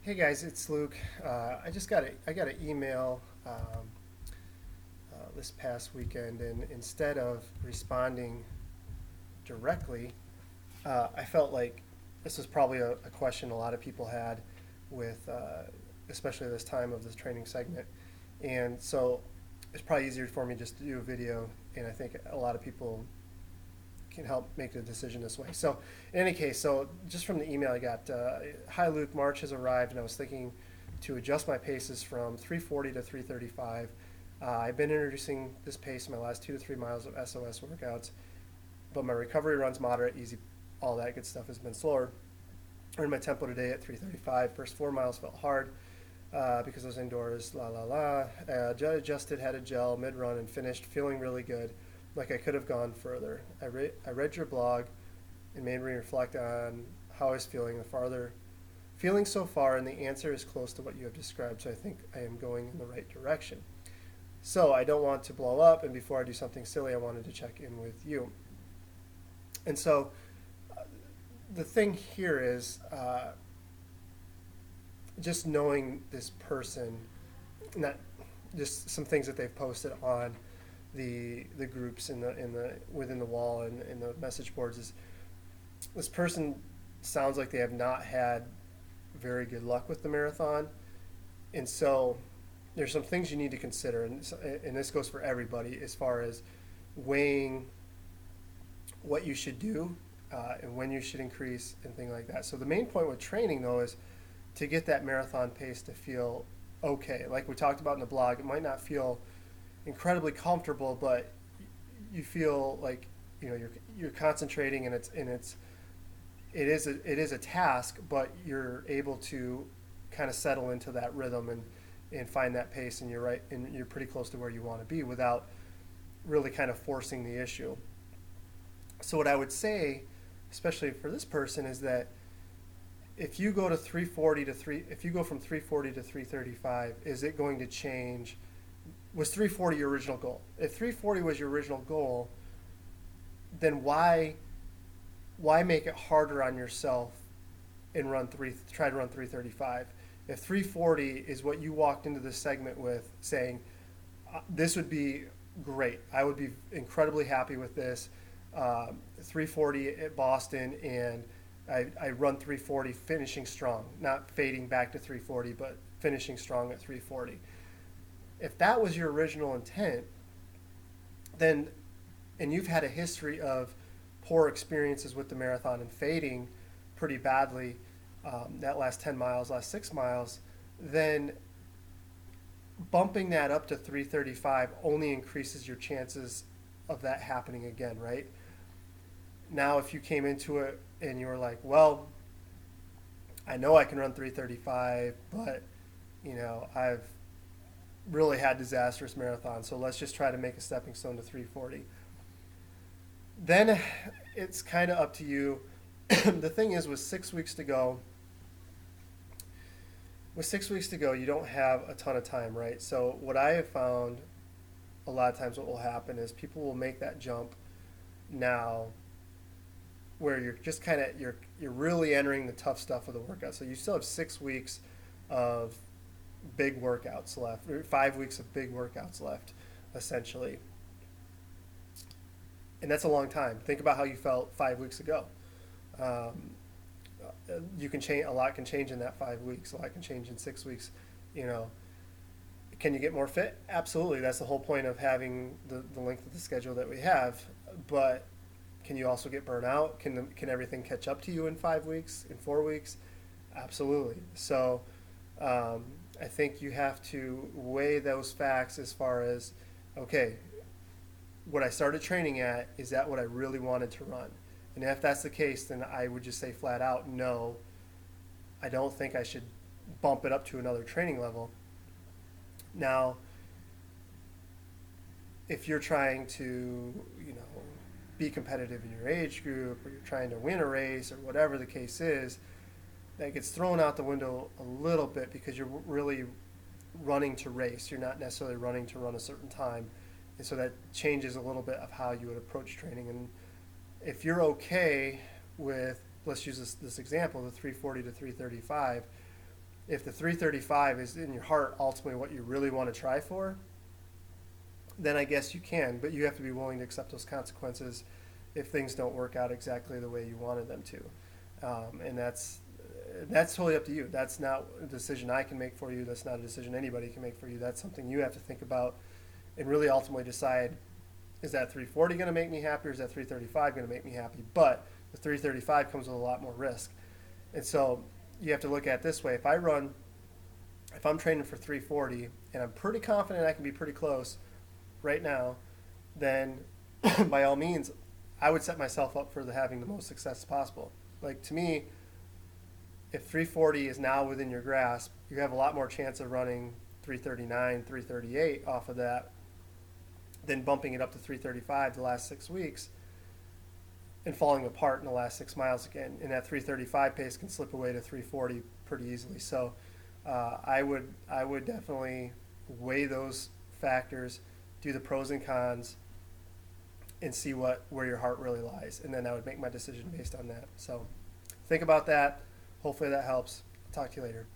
Hey guys, it's Luke. I got an email this past weekend, and instead of responding directly, I felt like this was probably a question a lot of people had with, especially this time of this training segment, and so it's probably easier for me just to do a video, and I think a lot of people can help make the decision this way. So, in any case, so just from the email I got, hi Luke, March has arrived, and I was thinking to adjust my paces from 340 to 335. I've been introducing this pace in my last 2 to 3 miles of SOS workouts, but my recovery runs moderate, easy, all that good stuff has been slower. Earned my tempo today at 335. First 4 miles felt hard because I was indoors, la la la. Adjusted, had a gel mid run, and finished feeling really good, like I could have gone further. I read your blog and made me reflect on how I was feeling so far, and the answer is close to what you have described, so I think I am going in the right direction. So I don't want to blow up, and before I do something silly, I wanted to check in with you. And so the thing here is just knowing this person, not just some things that they've posted on the groups in the within the wall and in the message boards is this person sounds like they have not had very good luck with the marathon, and so there's some things you need to consider, and this goes for everybody as far as weighing what you should do and when you should increase and things like that. So the main point with training though is to get that marathon pace to feel okay. Like we talked about in the blog, it might not feel incredibly comfortable, but you feel like you're concentrating, and it is a task, but you're able to kind of settle into that rhythm and find that pace, and you're right, and you're pretty close to where you want to be without really kind of forcing the issue. So what I would say, especially for this person, is that if you go to 340 to 3 if you go from 340 to 335, is it going to change? Was 340 your original goal? If 340 was your original goal, then why make it harder on yourself and try to run 335? If 340 is what you walked into this segment with, saying this would be great, I would be incredibly happy with this, 340 at Boston, and I run 340 finishing strong, not fading back to 340, but finishing strong at 340. If that was your original intent, then, and you've had a history of poor experiences with the marathon and fading pretty badly, that last 10 miles, last 6 miles, then bumping that up to 335 only increases your chances of that happening again, right? Now, if you came into it and you were like, well, I know I can run 335, but I've really had disastrous marathons, so let's just try to make a stepping stone to 340. Then it's kind of up to you. The thing is, with 6 weeks to go, you don't have a ton of time, right? So what I have found a lot of times what will happen is people will make that jump now where you're just kind of you're really entering the tough stuff of the workout. So you still have 6 weeks of big workouts left, or 5 weeks of big workouts left, essentially. And that's a long time. Think about how you felt 5 weeks ago. Um, you can change. A lot can change in that 5 weeks. A lot can change in 6 weeks. You know, can you get more fit? Absolutely. That's the whole point of having the length of the schedule that we have. But can you also get burnt out? Can everything catch up to you in 5 weeks, in 4 weeks? Absolutely. So I think you have to weigh those facts as far as, okay, what I started training at, is that what I really wanted to run? And if that's the case, then I would just say flat out, no, I don't think I should bump it up to another training level. Now, if you're trying to, be competitive in your age group, or you're trying to win a race, or whatever the case is, that gets thrown out the window a little bit, because you're really running to race. You're not necessarily running to run a certain time. And so that changes a little bit of how you would approach training. And if you're okay with, let's use this example, the 340 to 335, If the 335 is in your heart ultimately what you really want to try for, then I guess you can, but you have to be willing to accept those consequences if things don't work out exactly the way you wanted them to. And that's totally up to you. That's not a decision I can make for you. That's not a decision anybody can make for you. That's something you have to think about and really ultimately decide, is that 340 going to make me happy, or is that 335 going to make me happy? But the 335 comes with a lot more risk. And so you have to look at it this way. If I'm training for 340 and I'm pretty confident I can be pretty close right now, then by all means, I would set myself up for having the most success possible. Like, to me, if 340 is now within your grasp, you have a lot more chance of running 339, 338 off of that than bumping it up to 335 the last 6 weeks and falling apart in the last 6 miles again. And that 335 pace can slip away to 340 pretty easily. So I would definitely weigh those factors, do the pros and cons, and see where your heart really lies. And then I would make my decision based on that. So think about that. Hopefully that helps. Talk to you later.